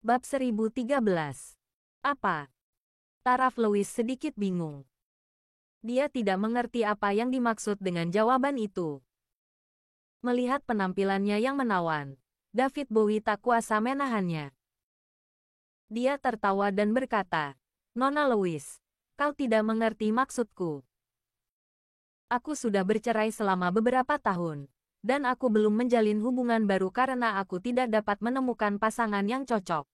Bab 1013. Apa? Taraf Lewis sedikit bingung. Dia tidak mengerti apa yang dimaksud dengan jawaban itu. Melihat penampilannya yang menawan, David Bowie tak kuasa menahannya. Dia tertawa dan berkata, "Nona Lewis, kau tidak mengerti maksudku. Aku sudah bercerai selama beberapa tahun, dan aku belum menjalin hubungan baru karena aku tidak dapat menemukan pasangan yang cocok.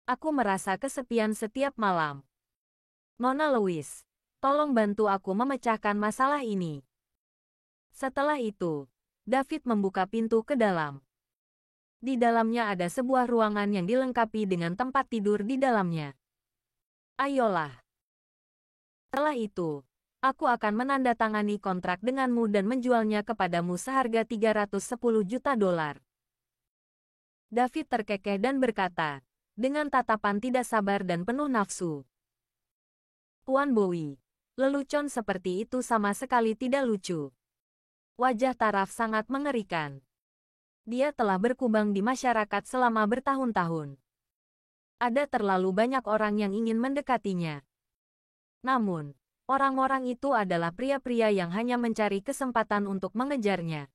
Aku merasa kesepian setiap malam. Nona Lewis, tolong bantu aku memecahkan masalah ini." Setelah itu, David membuka pintu ke dalam. Di dalamnya ada sebuah ruangan yang dilengkapi dengan tempat tidur di dalamnya. "Ayolah. Setelah itu, aku akan menandatangani kontrak denganmu dan menjualnya kepadamu seharga $310 juta." David terkekeh dan berkata, dengan tatapan tidak sabar dan penuh nafsu, "Tuan Bowie, lelucon seperti itu sama sekali tidak lucu." Wajah Taraf sangat mengerikan. Dia telah berkubang di masyarakat selama bertahun-tahun. Ada terlalu banyak orang yang ingin mendekatinya. Namun, orang-orang itu adalah pria-pria yang hanya mencari kesempatan untuk mengejarnya.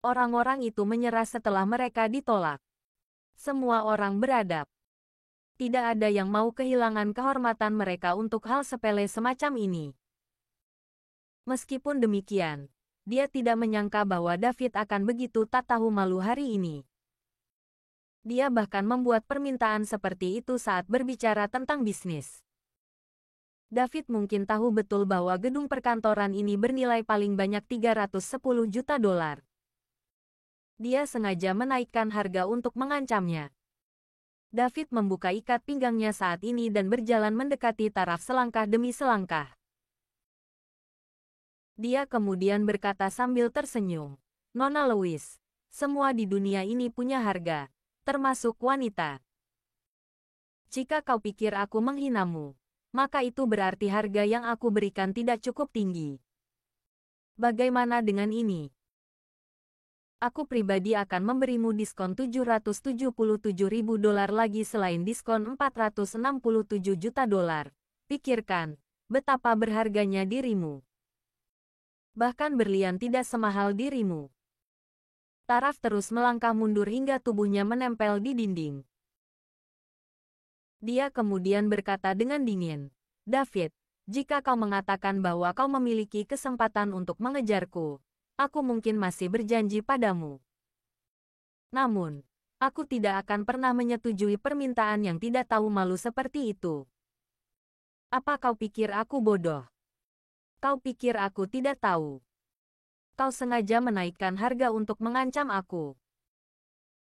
Orang-orang itu menyerah setelah mereka ditolak. Semua orang beradab. Tidak ada yang mau kehilangan kehormatan mereka untuk hal sepele semacam ini. Meskipun demikian, dia tidak menyangka bahwa David akan begitu tak tahu malu hari ini. Dia bahkan membuat permintaan seperti itu saat berbicara tentang bisnis. David mungkin tahu betul bahwa gedung perkantoran ini bernilai paling banyak $310 juta. Dia sengaja menaikkan harga untuk mengancamnya. David membuka ikat pinggangnya saat ini dan berjalan mendekati Taraf selangkah demi selangkah. Dia kemudian berkata sambil tersenyum, "Nona Lewis, semua di dunia ini punya harga, termasuk wanita. Jika kau pikir aku menghinamu, maka itu berarti harga yang aku berikan tidak cukup tinggi. Bagaimana dengan ini? Aku pribadi akan memberimu diskon $777.000 lagi selain diskon $467 juta. Pikirkan, betapa berharganya dirimu. Bahkan berlian tidak semahal dirimu." Taraf terus melangkah mundur hingga tubuhnya menempel di dinding. Dia kemudian berkata dengan dingin, "David, jika kau mengatakan bahwa kau memiliki kesempatan untuk mengejarku, aku mungkin masih berjanji padamu. Namun, aku tidak akan pernah menyetujui permintaan yang tidak tahu malu seperti itu. Apa kau pikir aku bodoh? Kau pikir aku tidak tahu? Kau sengaja menaikkan harga untuk mengancam aku."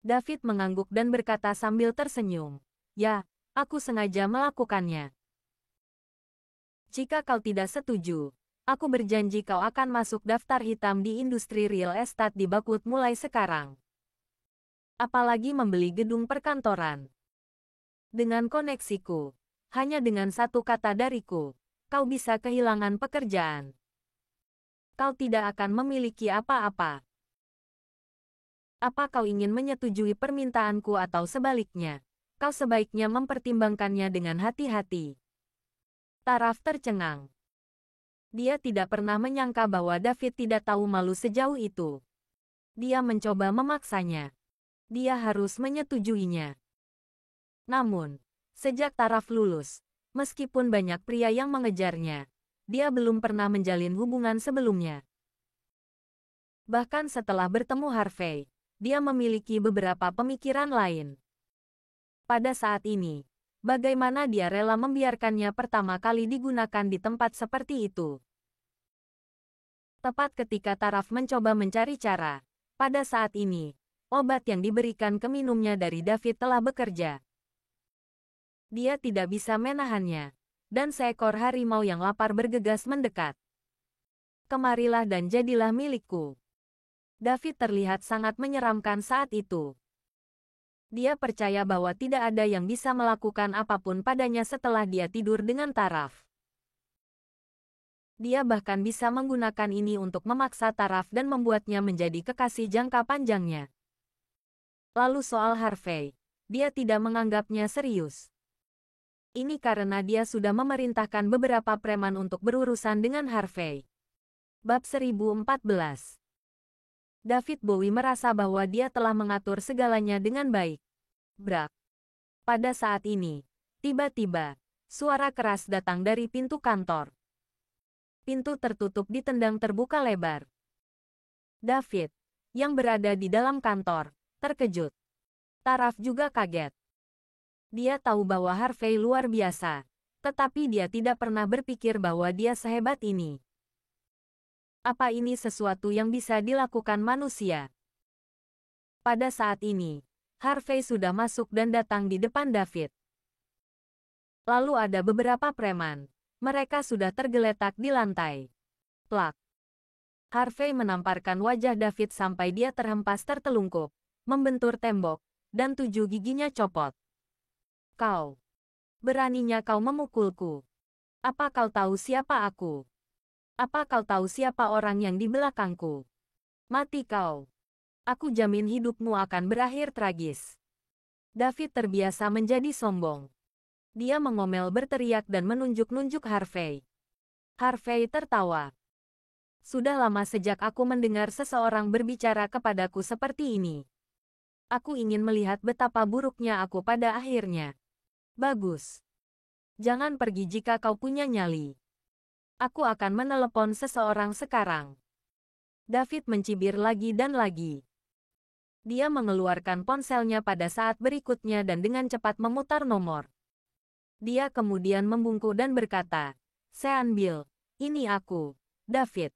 David mengangguk dan berkata sambil tersenyum, "Ya, aku sengaja melakukannya. Jika kau tidak setuju, aku berjanji kau akan masuk daftar hitam di industri real estate di Bakut mulai sekarang. Apalagi membeli gedung perkantoran. Dengan koneksiku, hanya dengan satu kata dariku, kau bisa kehilangan pekerjaan. Kau tidak akan memiliki apa-apa. Apa kau ingin menyetujui permintaanku atau sebaliknya? Kau sebaiknya mempertimbangkannya dengan hati-hati." Taraf tercengang. Dia tidak pernah menyangka bahwa David tidak tahu malu sejauh itu. Dia mencoba memaksanya. Dia harus menyetujuinya. Namun, sejak Taraf lulus, meskipun banyak pria yang mengejarnya, dia belum pernah menjalin hubungan sebelumnya. Bahkan setelah bertemu Harvey, dia memiliki beberapa pemikiran lain. Pada saat ini, bagaimana dia rela membiarkannya pertama kali digunakan di tempat seperti itu? Tepat ketika Taraf mencoba mencari cara, pada saat ini, obat yang diberikan ke minumnya dari David telah bekerja. Dia tidak bisa menahannya, dan seekor harimau yang lapar bergegas mendekat. "Kemarilah dan jadilah milikku." David terlihat sangat menyeramkan saat itu. Dia percaya bahwa tidak ada yang bisa melakukan apapun padanya setelah dia tidur dengan Taraf. Dia bahkan bisa menggunakan ini untuk memaksa Taraf dan membuatnya menjadi kekasih jangka panjangnya. Lalu soal Harvey, dia tidak menganggapnya serius. Ini karena dia sudah memerintahkan beberapa preman untuk berurusan dengan Harvey. Bab 1014. David Bowie merasa bahwa dia telah mengatur segalanya dengan baik. Brak. Pada saat ini, tiba-tiba, suara keras datang dari pintu kantor. Pintu tertutup ditendang terbuka lebar. David, yang berada di dalam kantor, terkejut. Taraf juga kaget. Dia tahu bahwa Harvey luar biasa, tetapi dia tidak pernah berpikir bahwa dia sehebat ini. Apa ini sesuatu yang bisa dilakukan manusia? Pada saat ini, Harvey sudah masuk dan datang di depan David. Lalu ada beberapa preman. Mereka sudah tergeletak di lantai. Plak. Harvey menamparkan wajah David sampai dia terhempas tertelungkup, membentur tembok, dan 7 giginya copot. Kau. Beraninya kau memukulku. Apa kau tahu siapa aku? Apa kau tahu siapa orang yang di belakangku? Mati kau. Aku jamin hidupmu akan berakhir tragis. David terbiasa menjadi sombong. Dia mengomel berteriak dan menunjuk-nunjuk Harvey. Harvey tertawa. Sudah lama sejak aku mendengar seseorang berbicara kepadaku seperti ini. Aku ingin melihat betapa buruknya aku pada akhirnya. Bagus. Jangan pergi jika kau punya nyali. Aku akan menelepon seseorang sekarang. David mencibir lagi dan lagi. Dia mengeluarkan ponselnya pada saat berikutnya dan dengan cepat memutar nomor. Dia kemudian membungkuk dan berkata, "Sean Bill, ini aku, David.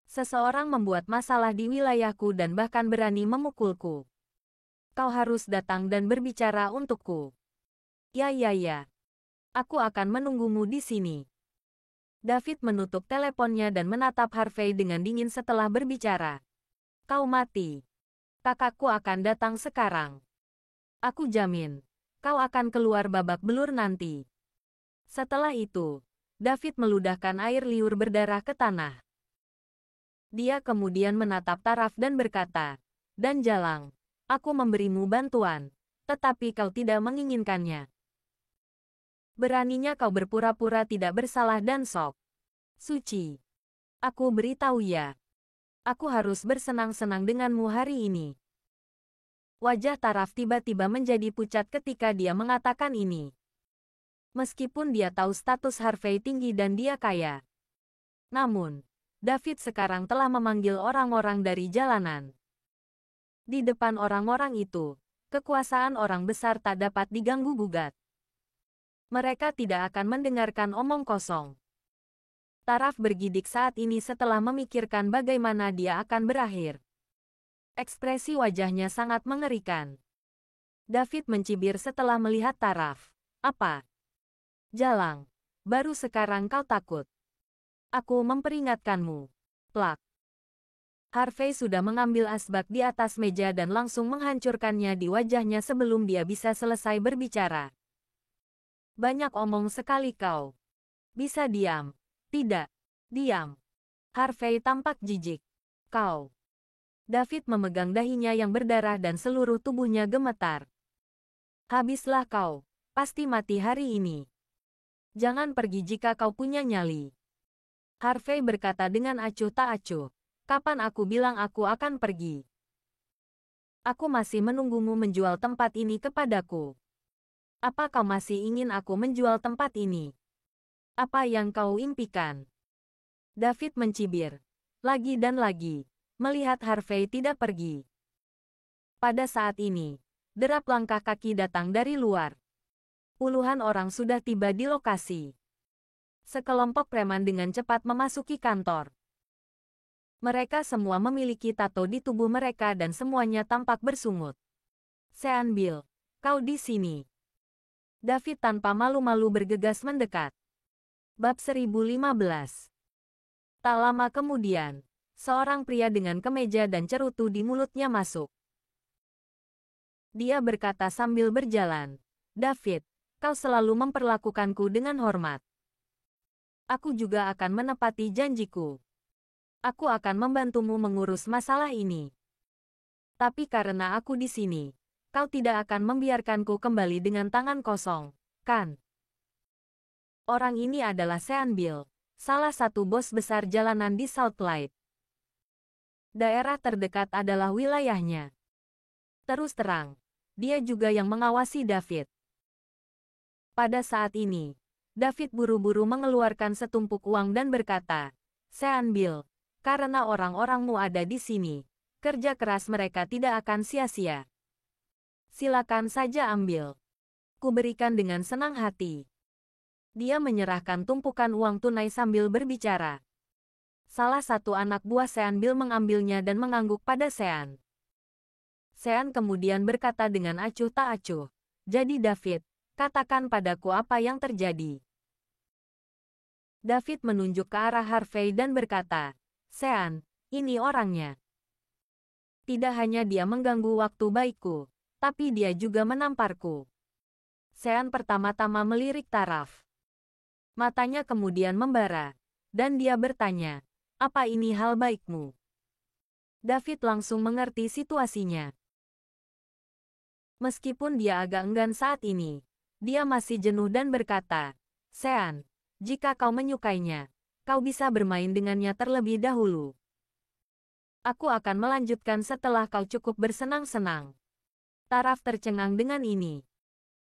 Seseorang membuat masalah di wilayahku dan bahkan berani memukulku. Kau harus datang dan berbicara untukku." Ya. Aku akan menunggumu di sini. David menutup teleponnya dan menatap Harvey dengan dingin setelah berbicara. Kau mati. Kakakku akan datang sekarang. Aku jamin, kau akan keluar babak belur nanti. Setelah itu, David meludahkan air liur berdarah ke tanah. Dia kemudian menatap Taraf dan berkata, "Dan Jalang, aku memberimu bantuan, tetapi kau tidak menginginkannya. Beraninya kau berpura-pura tidak bersalah dan sok suci. Aku beritahu ya. Aku harus bersenang-senang denganmu hari ini." Wajah Taraf tiba-tiba menjadi pucat ketika dia mengatakan ini. Meskipun dia tahu status Harvey tinggi dan dia kaya. Namun, David sekarang telah memanggil orang-orang dari jalanan. Di depan orang-orang itu, kekuasaan orang besar tak dapat diganggu-gugat. Mereka tidak akan mendengarkan omong kosong. Taraf bergidik saat ini setelah memikirkan bagaimana dia akan berakhir. Ekspresi wajahnya sangat mengerikan. David mencibir setelah melihat Taraf. "Apa? Jalang, baru sekarang kau takut? Aku memperingatkanmu." Plak. Harvey sudah mengambil asbak di atas meja dan langsung menghancurkannya di wajahnya sebelum dia bisa selesai berbicara. "Banyak omong sekali kau. Bisa diam?" "Tidak. Diam." Harvey tampak jijik. "Kau." David memegang dahinya yang berdarah dan seluruh tubuhnya gemetar. "Habislah kau. Pasti mati hari ini. Jangan pergi jika kau punya nyali." Harvey berkata dengan acuh tak acuh. "Kapan aku bilang aku akan pergi? Aku masih menunggumu menjual tempat ini kepadaku. Apa kau masih ingin aku menjual tempat ini? Apa yang kau impikan?" David mencibir. Lagi dan lagi, melihat Harvey tidak pergi. Pada saat ini, derap langkah kaki datang dari luar. Puluhan orang sudah tiba di lokasi. Sekelompok preman dengan cepat memasuki kantor. Mereka semua memiliki tato di tubuh mereka dan semuanya tampak bersungut. "Sean Bill, kau di sini." David tanpa malu-malu bergegas mendekat. Bab 1015. Tak lama kemudian, seorang pria dengan kemeja dan cerutu di mulutnya masuk. Dia berkata sambil berjalan, "David, kau selalu memperlakukanku dengan hormat. Aku juga akan menepati janjiku. Aku akan membantumu mengurus masalah ini. Tapi karena aku di sini, Kau tidak akan membiarkanku kembali dengan tangan kosong, kan? Orang ini adalah Sean Bill, salah satu bos besar jalanan di Southlight. Daerah terdekat adalah wilayahnya. Terus terang, dia juga yang mengawasi David. Pada saat ini, David buru-buru mengeluarkan setumpuk uang dan berkata, Sean Bill, karena orang-orangmu ada di sini, kerja keras mereka tidak akan sia-sia. Silakan saja ambil. Kuberikan dengan senang hati. Dia menyerahkan tumpukan uang tunai sambil berbicara. Salah satu anak buah Sean Bill mengambilnya dan mengangguk pada Sean. Sean kemudian berkata dengan acuh tak acuh, jadi David, katakan padaku apa yang terjadi. David menunjuk ke arah Harvey dan berkata, Sean, ini orangnya. Tidak hanya dia mengganggu waktu baikku, tapi dia juga menamparku. Sean pertama-tama melirik Taraf. Matanya kemudian membara, dan dia bertanya, apa ini hal baikmu? David langsung mengerti situasinya. Meskipun dia agak enggan saat ini, dia masih jenuh dan berkata, Sean, jika kau menyukainya, kau bisa bermain dengannya terlebih dahulu. Aku akan melanjutkan setelah kau cukup bersenang-senang. Taraf tercengang dengan ini.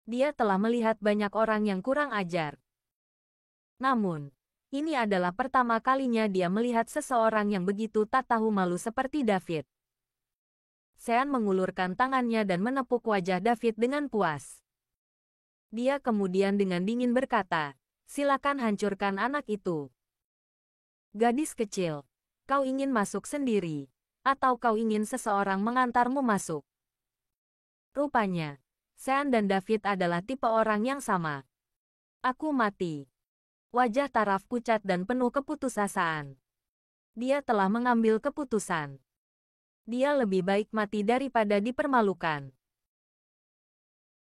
Dia telah melihat banyak orang yang kurang ajar. Namun, ini adalah pertama kalinya dia melihat seseorang yang begitu tak tahu malu seperti David. Sean mengulurkan tangannya dan menepuk wajah David dengan puas. Dia kemudian dengan dingin berkata, silakan hancurkan anak itu. Gadis kecil, kau ingin masuk sendiri, atau kau ingin seseorang mengantarmu masuk? Rupanya, Sean dan David adalah tipe orang yang sama. Aku mati. Wajah Taraf pucat dan penuh keputusasaan. Dia telah mengambil keputusan. Dia lebih baik mati daripada dipermalukan.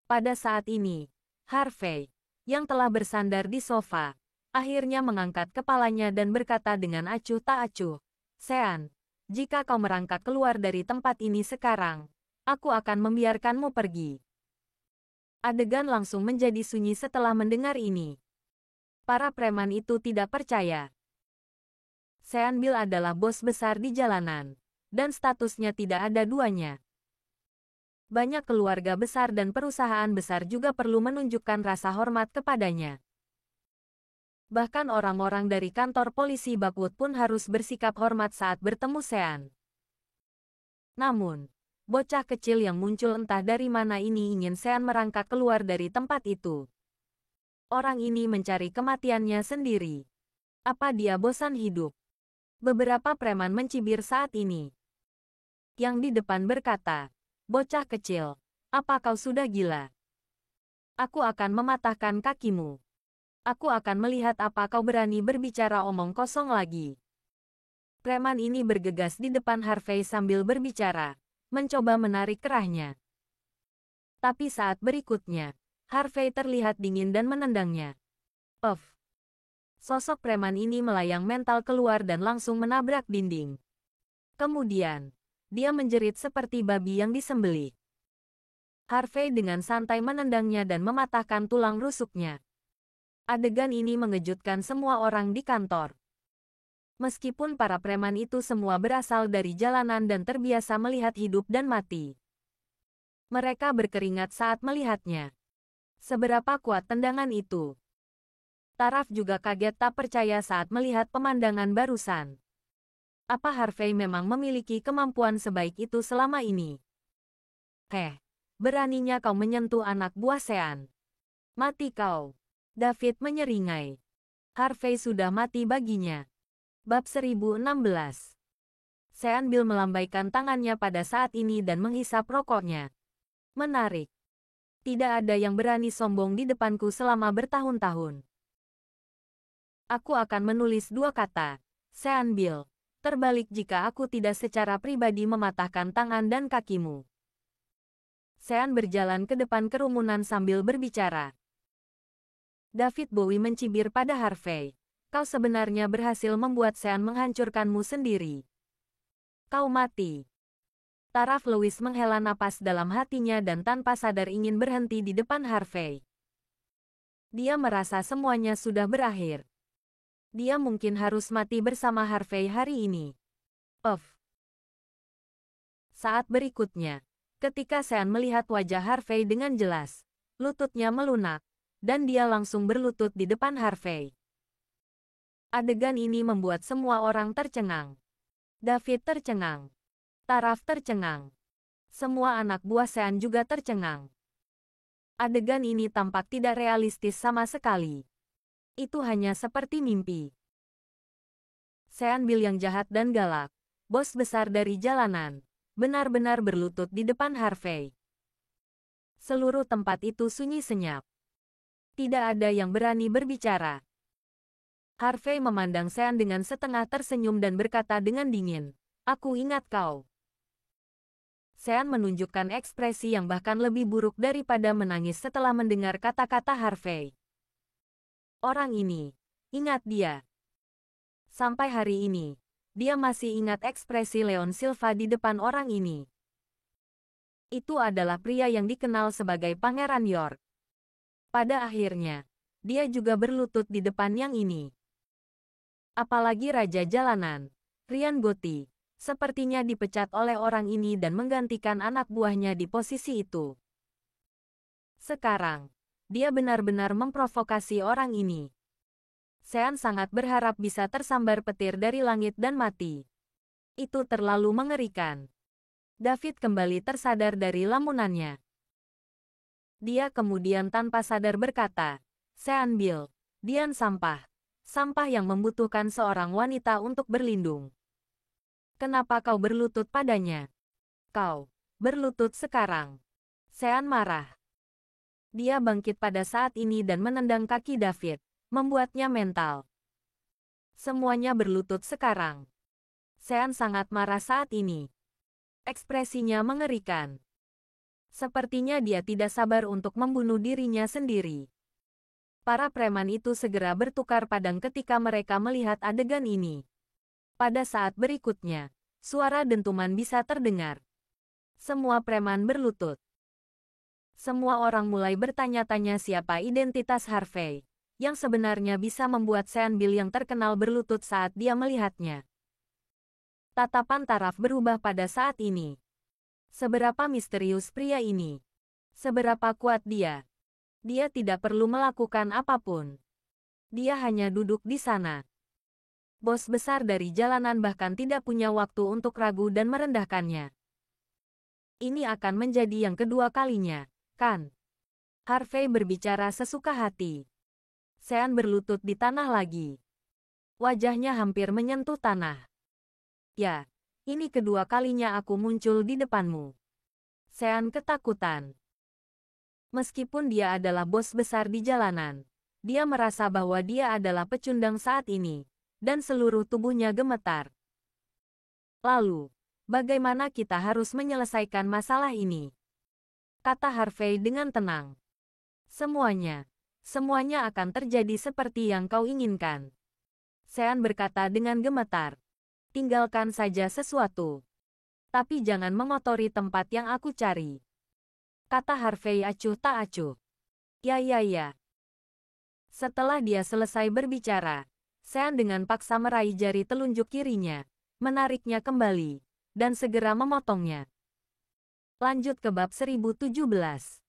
Pada saat ini, Harvey, yang telah bersandar di sofa, akhirnya mengangkat kepalanya dan berkata dengan acuh tak acuh, Sean, jika kau merangkak keluar dari tempat ini sekarang, aku akan membiarkanmu pergi. Adegan langsung menjadi sunyi setelah mendengar ini. Para preman itu tidak percaya. Sean Bill adalah bos besar di jalanan, dan statusnya tidak ada duanya. Banyak keluarga besar dan perusahaan besar juga perlu menunjukkan rasa hormat kepadanya. Bahkan orang-orang dari kantor polisi Buckwood pun harus bersikap hormat saat bertemu Sean. Namun, bocah kecil yang muncul entah dari mana ini ingin Sean merangkak keluar dari tempat itu. Orang ini mencari kematiannya sendiri. Apa dia bosan hidup? Beberapa preman mencibir saat ini. Yang di depan berkata, bocah kecil, apa kau sudah gila? Aku akan mematahkan kakimu. Aku akan melihat apa kau berani berbicara omong kosong lagi. Preman ini bergegas di depan Harvey sambil berbicara, mencoba menarik kerahnya. Tapi saat berikutnya, Harvey terlihat dingin dan menendangnya. Puff. Sosok preman ini melayang mental keluar dan langsung menabrak dinding. Kemudian, dia menjerit seperti babi yang disembelih. Harvey dengan santai menendangnya dan mematahkan tulang rusuknya. Adegan ini mengejutkan semua orang di kantor. Meskipun para preman itu semua berasal dari jalanan dan terbiasa melihat hidup dan mati. Mereka berkeringat saat melihatnya. Seberapa kuat tendangan itu? Taraf juga kaget tak percaya saat melihat pemandangan barusan. Apa Harvey memang memiliki kemampuan sebaik itu selama ini? Beraninya kau menyentuh anak buah Sean. Mati kau. David menyeringai. Harvey sudah mati baginya. Bab 1016. Sean Bill melambaikan tangannya pada saat ini dan menghisap rokoknya. Menarik. Tidak ada yang berani sombong di depanku selama bertahun-tahun. Aku akan menulis 2 kata. Sean Bill. Terbalik jika aku tidak secara pribadi mematahkan tangan dan kakimu. Sean berjalan ke depan kerumunan sambil berbicara. David Bowie mencibir pada Harvey. Kau sebenarnya berhasil membuat Sean menghancurkanmu sendiri. Kau mati. Taraf Lewis menghela napas dalam hatinya dan tanpa sadar ingin berhenti di depan Harvey. Dia merasa semuanya sudah berakhir. Dia mungkin harus mati bersama Harvey hari ini. Puff. Saat berikutnya, ketika Sean melihat wajah Harvey dengan jelas, lututnya melunak, dan dia langsung berlutut di depan Harvey. Adegan ini membuat semua orang tercengang. David tercengang. Taraf tercengang. Semua anak buah Sean juga tercengang. Adegan ini tampak tidak realistis sama sekali. Itu hanya seperti mimpi. Sean Bill yang jahat dan galak, bos besar dari jalanan, benar-benar berlutut di depan Harvey. Seluruh tempat itu sunyi senyap. Tidak ada yang berani berbicara. Harvey memandang Sean dengan setengah tersenyum dan berkata dengan dingin, "Aku ingat kau." Sean menunjukkan ekspresi yang bahkan lebih buruk daripada menangis setelah mendengar kata-kata Harvey. Orang ini, ingat dia. Sampai hari ini, dia masih ingat ekspresi Leon Silva di depan orang ini. Itu adalah pria yang dikenal sebagai Pangeran York. Pada akhirnya, dia juga berlutut di depan yang ini. Apalagi Raja Jalanan, Ryan Gotti, sepertinya dipecat oleh orang ini dan menggantikan anak buahnya di posisi itu. Sekarang, dia benar-benar memprovokasi orang ini. Sean sangat berharap bisa tersambar petir dari langit dan mati. Itu terlalu mengerikan. David kembali tersadar dari lamunannya. Dia kemudian tanpa sadar berkata, "Sean Bill, Dian sampah. Sampah yang membutuhkan seorang wanita untuk berlindung. Kenapa kau berlutut padanya? Kau berlutut sekarang." Sean marah. Dia bangkit pada saat ini dan menendang kaki David, membuatnya mental. Semuanya berlutut sekarang. Sean sangat marah saat ini. Ekspresinya mengerikan. Sepertinya dia tidak sabar untuk membunuh dirinya sendiri. Para preman itu segera bertukar padang ketika mereka melihat adegan ini. Pada saat berikutnya, suara dentuman bisa terdengar. Semua preman berlutut. Semua orang mulai bertanya-tanya siapa identitas Harvey, yang sebenarnya bisa membuat Sean Bill yang terkenal berlutut saat dia melihatnya. Tatapan Taraf berubah pada saat ini. Seberapa misterius pria ini? Seberapa kuat dia? Dia tidak perlu melakukan apapun. Dia hanya duduk di sana. Bos besar dari jalanan bahkan tidak punya waktu untuk ragu dan merendahkannya. Ini akan menjadi yang kedua kalinya, kan? Harvey berbicara sesuka hati. Sean berlutut di tanah lagi. Wajahnya hampir menyentuh tanah. "Ya, ini kedua kalinya aku muncul di depanmu." Sean ketakutan. Meskipun dia adalah bos besar di jalanan, dia merasa bahwa dia adalah pecundang saat ini, dan seluruh tubuhnya gemetar. "Lalu, bagaimana kita harus menyelesaikan masalah ini?" kata Harvey dengan tenang. Semuanya akan terjadi seperti yang kau inginkan." Sean berkata dengan gemetar. "Tinggalkan saja sesuatu. Tapi jangan mengotori tempat yang aku cari," kata Harvey acuh tak acuh. Ya. Setelah dia selesai berbicara, Sean dengan paksa meraih jari telunjuk kirinya, menariknya kembali, dan segera memotongnya. Lanjut ke bab 1017.